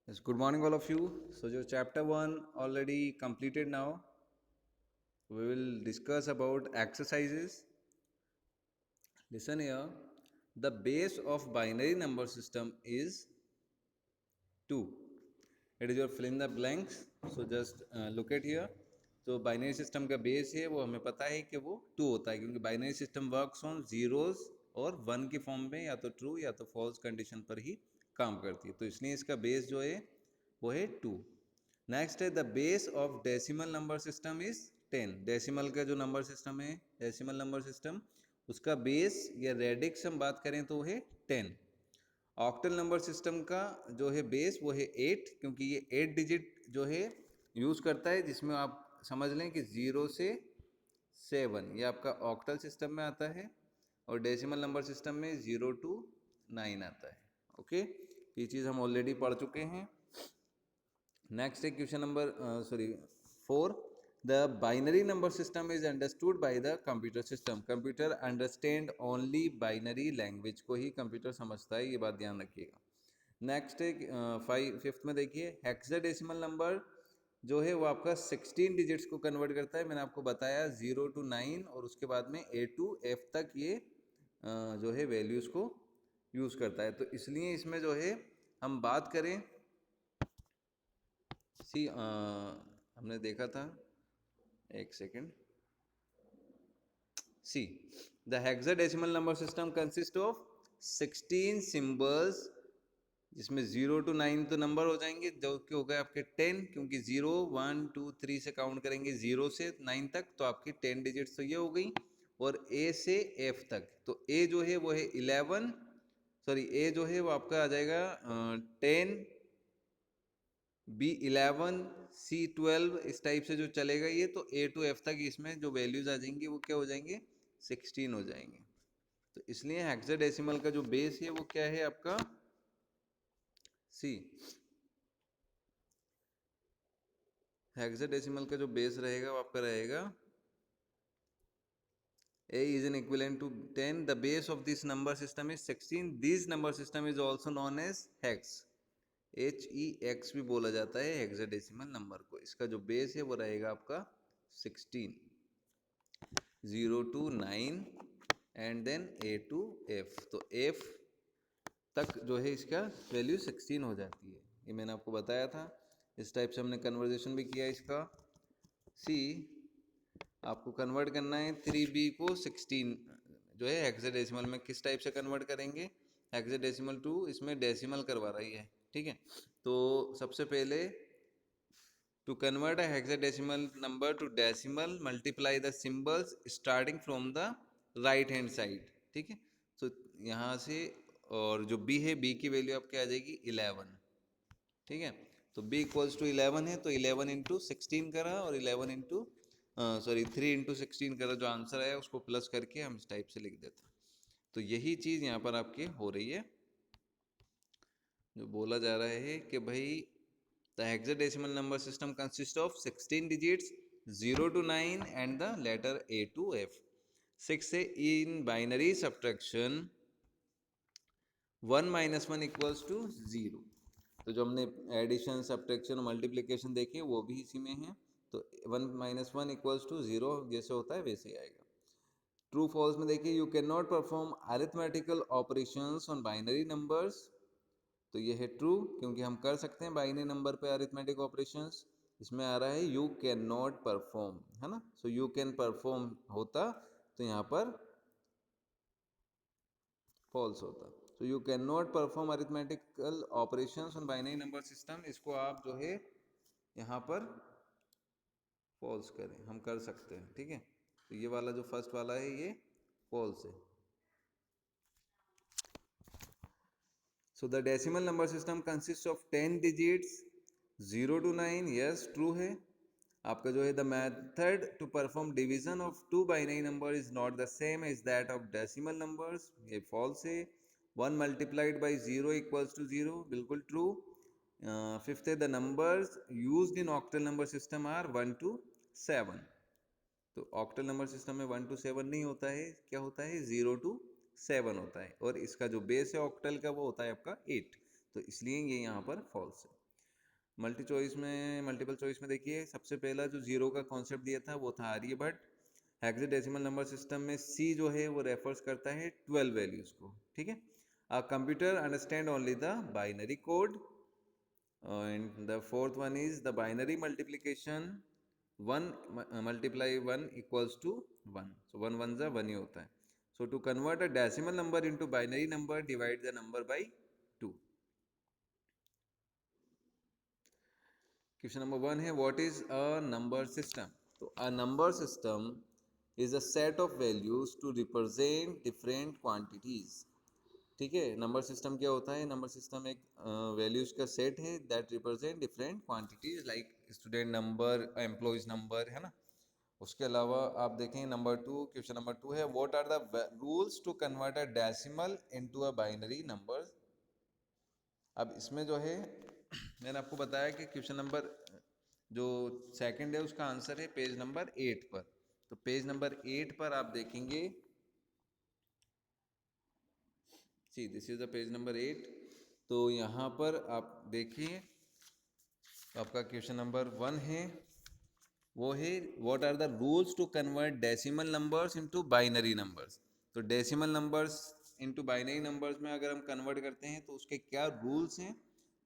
Yes, good morning, all of you. So, your chapter 1 already completed now. We will discuss about exercises. Listen here. The base of binary number system is 2. It is your fill in the blanks. So, just look at here. तो binary system का base है वो हमें पता है कि वो 2 होता है क्योंकि binary system works on zeros और 1 के फॉर्म में या तो ट्रू या तो फॉल्स कंडीशन पर ही काम करती है, तो इसलिए इसका बेस जो है वो है 2। नेक्स्ट है the base of decimal number system is 10। Decimal का जो नंबर सिस्टम है, डेसिमल नंबर सिस्टम, उसका बेस या रेडिक्स हम बात करें तो वो है 10। ऑक्टल नंबर सिस्टम का जो है बेस वो है 8 क्योंकि ये 8 डिजिट जो है यूज़ करता है, जिसमें आप समझ लें कि 0 से 7 ये आपका ऑक्टल सिस्टम में आता है और डेसिमल नंबर सिस्टम में 0 to 9 आता है। ओके, ये चीज़ हम ऑलरेडी पढ़ चुके हैं। नेक्स्ट है question number 4। The binary number system is understood by the computer system. Computer understand only binary language को ही कंप्यूटर समझता है, ये बात ध्यान रखिएगा। नेक्स्ट है 5th में देखिए, हेक्साडेसिमल नंबर जो है वो आपका 16 डिजिट्स को कन्वर्ट करता है। मैंने आपको बताया 0 to 9 और उसके बाद में A to F तक ये जो है वैल्यूज़ को यूज़ करता है, तो इसलिए इसमें जो है हम बात करें हमने देखा था, एक second, see the hexadecimal number system consist of 16 symbols, जिसमें 0 to 9 तो नंबर हो जाएंगे जो कि हो गए आपके 10, क्योंकि 0 1 2 3 से काउंट करेंगे 0 से 9 तक, तो आपकी 10 डिजिट्स तो ये हो गई। और A से F तक, तो A जो है वो है 11, सॉरी A जो है वो आपका आ जाएगा 10, B11, C12, इस टाइप से जो चलेगा ये, तो A to F तक इसमें जो वैल्यूज आ जाएंगी वो क्या हो जाएंगे, 16 हो जाएंगे। तो इसलिए हेक्साडेसिमल का जो बेस है वो क्या है आपका, सी हेक्साडेसिमल का जो बेस रहेगा वो आपका रहेगा A is an equivalent to 10. The base of this number system is 16. This number system is also known as hex. HEX भी बोला जाता है हेक्साडेसिमल नंबर को। इसका जो बेस है वो रहेगा आपका 16, 0 to 9 and then A to F। तो F तक जो है इसका वैल्यू 16 हो जाती है, ये मैंने आपको बताया था। इस टाइप से हमने कन्वर्जेशन भी किया इसका। सी आपको कन्वर्ट करना है 3B को 16 जो है हेक्साडेसिमल में, किस टाइप से कन्वर्ट करेंगे, हेक्साडेसिमल टू इसमें डेसिमल करवा रही है, ठीक है। तो सबसे पहले to convert a hexadecimal number to decimal multiply the symbols starting from the right hand side, ठीक है। तो यहाँ से, और जो B है, B की वैल्यू आपकी आ जाएगी 11, ठीक है। तो B इक्वल्स टू 11 है, तो 11 इंटू 16 करा और 11 इंटू 3 इंटू 16 करा, जो आंसर आया उसको प्लस करके हम इस टाइप से लिख देते हैं। तो यही चीज़ यहाँ पर आपकी हो रही है, जो बोला जा रहा है कि भाई the hexadecimal number system consist of 16 digits 0 to 9 and the letter A to F। 6 से in binary subtraction 1 - 1 equals to 0। तो जो हमने एडिशन सब्ट्रैक्शन और मल्टीप्लिकेशन देखे वो भी इसी में है, तो 1 - 1 इक्वल्स टू 0 जैसे होता है वैसे ही आएगा। ट्रू फॉल्स में देखिए, you can not perform arithmetical operations on binary numbers. तो ये है ट्रू क्योंकि हम कर सकते हैं बाइनरी नंबर पे अरिथमेटिक ऑपरेशंस। इसमें आ रहा है यू कैन नॉट परफॉर्म, है ना। सो यू कैन परफॉर्म होता तो यहाँ पर फॉल्स होता। तो you can not perform arithmetical operations on binary number system, इसको आप जो है यहाँ पर फॉल्स करें, हम कर सकते हैं, ठीक है। तो ये वाला जो फर्स्ट वाला है ये फॉल्स है। So the decimal number system consist of 10 digits 0 to 9, yes true है आपका। जो है the method to perform division of two binary number is not the same as that of decimal numbers, ये false है। 1 multiplied by 0 equals to 0, बिल्कुल true. 5th है the numbers used in octal number system are 1 to 7। तो octal number system में 1 to 7 नहीं होता है, क्या होता है 0 to 7 होता है, और इसका जो बेस है ऑक्टल का वो होता है आपका 8, तो इसलिए ये यहाँ पर फॉल्स है। मल्टीपल चॉइस में देखिए सबसे पहला जो जीरो का कॉन्सेप्ट दिया था वो था आर्यभट्ट। हेक्साडेसिमल नंबर सिस्टम में सी जो है वो रेफर्स करता है 12 वैल्यूज को, ठीक है। A computer understand only the binary code, and the fourth one is the binary multiplication, 1 multiply 1 equals to 1, so 1 1 जा 1 ही होता है। So to convert a decimal number into binary number, divide the number by 2। Question number 1 है what is a number system. तो a number system is a set of values to represent different quantities, ठीक है। Number system क्या होता है? Number system एक values का set है that represent different quantities like student number, employees number, है ना। उसके अलावा आप देखें नंबर 2, क्वेश्चन नंबर 2 है what are the rules to convert a decimal into a binary number. अब इसमें जो है मैंने आपको बताया कि क्वेश्चन नंबर जो सेकंड है उसका आंसर है पेज नंबर 8 पर। तो पेज नंबर 8 पर आप देखेंगे, see this is the page number 8। तो यहाँ पर आप देखिए आपका क्वेश्चन नंबर 1 है वो है what are the rules to convert decimal numbers into binary numbers. तो decimal numbers into binary numbers में अगर हम कन्वर्ट करते हैं तो उसके क्या रूल्स हैं?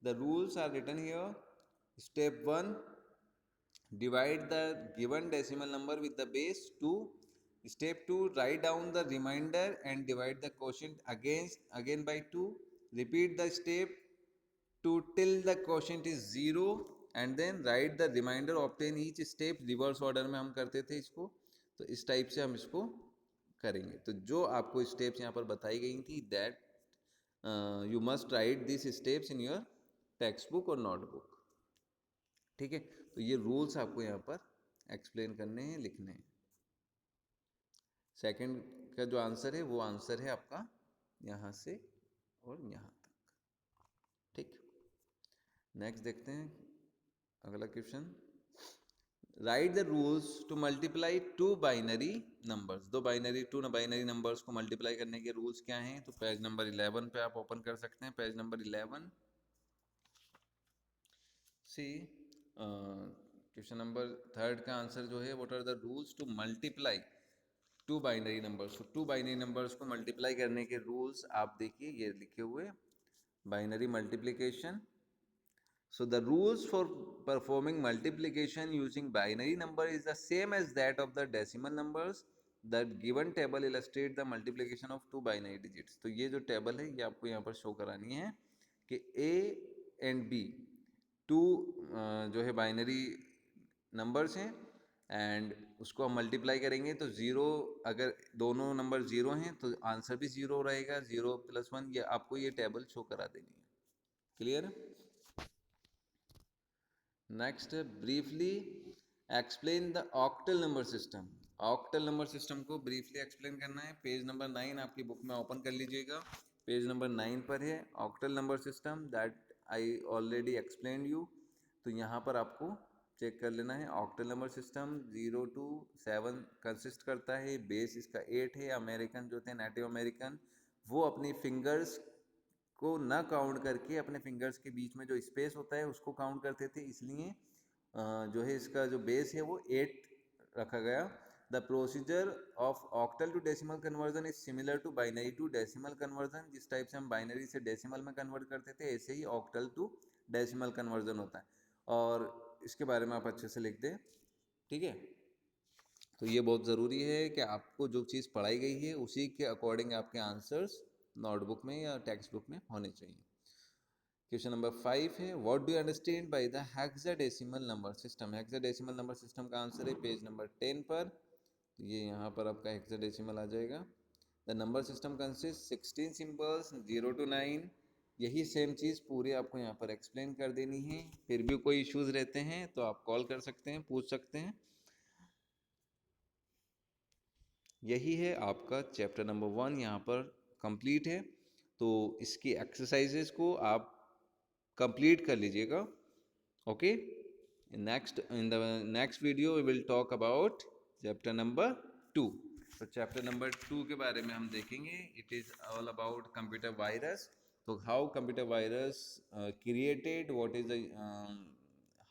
The rules are written here. Step 1, divide the given decimal number with the base 2. Step 2, write down the remainder and divide the quotient again by 2. Repeat the step 2 till the quotient is 0 and then write the remainder, obtain each step reverse order में हम करते थे इसको। तो इस type से हम इसको करेंगे। तो जो आपको स्टेप्स यहाँ पर बताई गई थी that you must write this steps in your text book और नोटबुक, ठीक है। तो ये रूल्स आपको यहाँ पर एक्सप्लेन करने हैं, लिखने हैं। सेकंड का जो आंसर है वो आंसर है आपका यहाँ से और यहाँ तक, ठीक। नेक्स्ट देखते हैं अगला question. Right the rules to multiply two binary numbers. दो बाइनरी नंबर्स को मल्टीप्लाई करने के रूल्स क्या हैं? तो पेज नंबर 11 पे आप ओपन कर सकते हैं। Page number 11 C question number third का आंसर जो है what are the rules to multiply two binary numbers. तो टू बाइनरी नंबर्स को मल्टीप्लाई करने के रूल्स आप देखिए ये लिखे हुए, binary multiplication. So the rules for performing multiplication using binary number is the same as that of the decimal numbers. The given table illustrate the multiplication of two binary digits. तो ये जो table है ये आपको यहाँ पर show करानी है कि A एंड B टू जो है बाइनरी नंबर्स हैं एंड उसको हम मल्टीप्लाई करेंगे तो ज़ीरो, अगर दोनों नंबर ज़ीरो हैं तो आंसर भी ज़ीरो रहेगा। 0 + 1 ये आपको ये टेबल शो करा देनी है। Clear? Next briefly explain the octal number system. Octal number system को ब्रीफली एक्सप्लेन करना है। पेज नंबर 9 आपकी बुक में ओपन कर लीजिएगा। पेज नंबर 9 पर है octal number system that I already explain you. तो यहाँ पर आपको चेक कर लेना है। Octal number system 0 to 7 consist करता है। बेस इसका 8 है। अमेरिकन जो थे नेटिव अमेरिकन वो अपनी फिंगर्स को न काउंट करके अपने फिंगर्स के बीच में जो स्पेस होता है उसको काउंट करते थे, इसलिए जो है इसका जो बेस है वो 8 रखा गया। The procedure of octal to decimal conversion is similar to binary to decimal conversion. जिस टाइप से हम बाइनरी से डेसिमल में कन्वर्ट करते थे ऐसे ही ऑक्टल टू डेसिमल कन्वर्जन होता है, और इसके बारे में आप अच्छे से लिख दें, ठीक है। तो ये बहुत ज़रूरी है कि आपको जो चीज़ पढ़ाई गई है उसी के अकॉर्डिंग आपके आंसर्स नोटबुक में या टेक्स्ट बुक में होने चाहिए। क्वेश्चन नंबर 5 है what do you understand by the hexadecimal number system. Hexadecimal number system का आंसर है पेज नंबर 10 पर। तो ये यहाँ पर आपका हेक्साडेसिमल आ जाएगा। The number system consist 16 symbols 0 to 9। यही सेम चीज़ पूरी आपको यहाँ पर एक्सप्लेन कर देनी है। फिर भी कोई इश्यूज रहते हैं तो आप कॉल कर सकते हैं, पूछ सकते हैं। यही है आपका चैप्टर नंबर 1 यहाँ पर कंप्लीट है। तो इसकी एक्सरसाइजेस को आप कंप्लीट कर लीजिएगा, okay. In the next video we will talk about chapter number 2। तो चैप्टर नंबर 2 के बारे में हम देखेंगे। It is all about computer virus. तो how computer virus created, what is the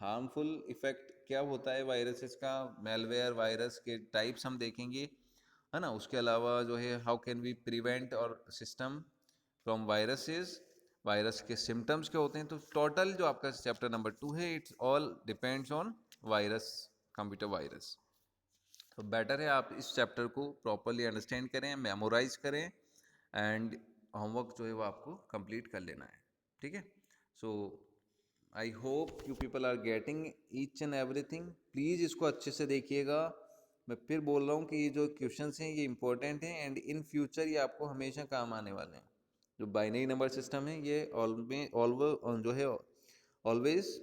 harmful effect क्या होता है वायरसेस का, मेलवेयर वायरस के टाइप्स हम देखेंगे, है ना। उसके अलावा जो है हाउ कैन वी प्रिवेंट और सिस्टम फ्रॉम वायरसेस, वायरस के सिम्टम्स क्या होते हैं। तो टोटल जो आपका चैप्टर नंबर 2 है, it's all depends on virus, computer virus. तो बेटर है आप इस चैप्टर को प्रॉपरली अंडरस्टैंड करें, मेमोराइज करें, एंड होमवर्क जो है वो आपको कंप्लीट कर लेना है, ठीक है। So I hope you people are getting each and everything. Please इसको अच्छे से देखिएगा। मैं फिर बोल रहा हूँ कि ये जो क्वेश्चंस हैं ये इंपॉर्टेंट हैं एंड इन फ्यूचर ये आपको हमेशा काम आने वाले हैं। जो बाइनरी नंबर सिस्टम है ये जो है ऑलवेज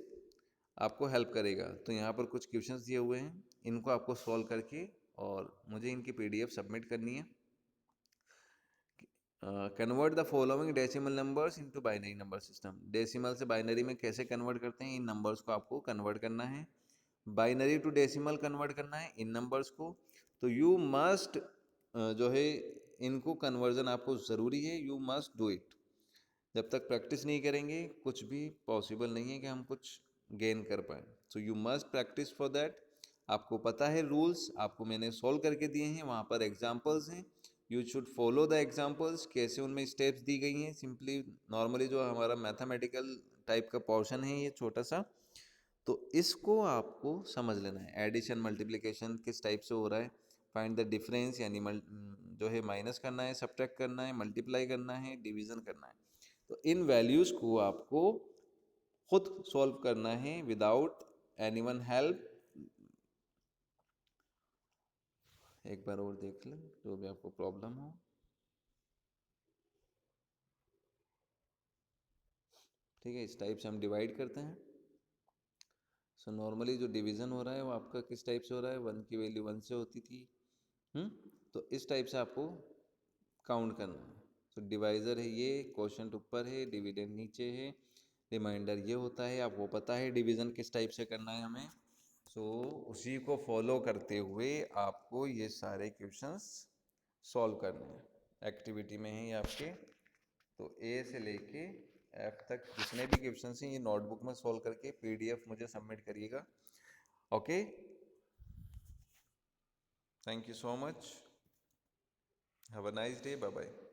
आपको हेल्प करेगा। तो यहाँ पर कुछ क्वेश्चंस दिए हुए हैं, इनको आपको सॉल्व करके और मुझे इनकी PDF सबमिट करनी है। Convert the following decimal numbers into binary number system. Decimal से बाइनरी में कैसे कन्वर्ट करते हैं, इन नंबर्स को आपको कन्वर्ट करना है। बाइनरी टू डेसिमल कन्वर्ट करना है इन नंबर्स को। तो यू मस्ट जो है इनको कन्वर्जन आपको ज़रूरी है, यू मस्ट डू इट। जब तक प्रैक्टिस नहीं करेंगे कुछ भी पॉसिबल नहीं है कि हम कुछ गेन कर पाए। So you must practice for that. आपको पता है रूल्स, आपको मैंने सॉल्व करके दिए हैं, वहाँ पर एग्जाम्पल्स हैं, you should follow the examples. कैसे उनमें स्टेप्स दी गई हैं, सिंपली नॉर्मली जो हमारा मैथमेटिकल टाइप का पोर्शन है ये छोटा सा, तो इसको आपको समझ लेना है। एडिशन मल्टीप्लिकेशन किस टाइप से हो रहा है, फाइंड द डिफरेंस यानी जो है माइनस करना है, सब्ट्रैक्ट करना है, मल्टीप्लाई करना है, डिवीजन करना है। तो इन वैल्यूज़ को आपको खुद सॉल्व करना है विदाउट एनीवन हेल्प। एक बार और देख लें जो भी आपको प्रॉब्लम हो। ठीक है, इस टाइप से हम डिवाइड करते हैं। सो नॉर्मली जो डिवीज़न हो रहा है वो आपका किस टाइप से हो रहा है, 1 की वैल्यू 1 से होती थी। तो इस टाइप से आपको काउंट करना है। तो डिवाइज़र है ये, क्वोशंट ऊपर है, डिविडेंड नीचे है, रिमाइंडर ये होता है। आपको पता है डिवीज़न किस टाइप से करना है हमें। सो उसी को फॉलो करते हुए आपको ये सारे क्वेश्चंस सॉल्व करने हैं। एक्टिविटी में है ये आपके। तो ए से लेके F तक जितने भी क्वेश्चंस हैं ये नोटबुक में सॉल्व करके PDF मुझे सबमिट करिएगा। Okay, thank you so much, have a nice day, bye bye.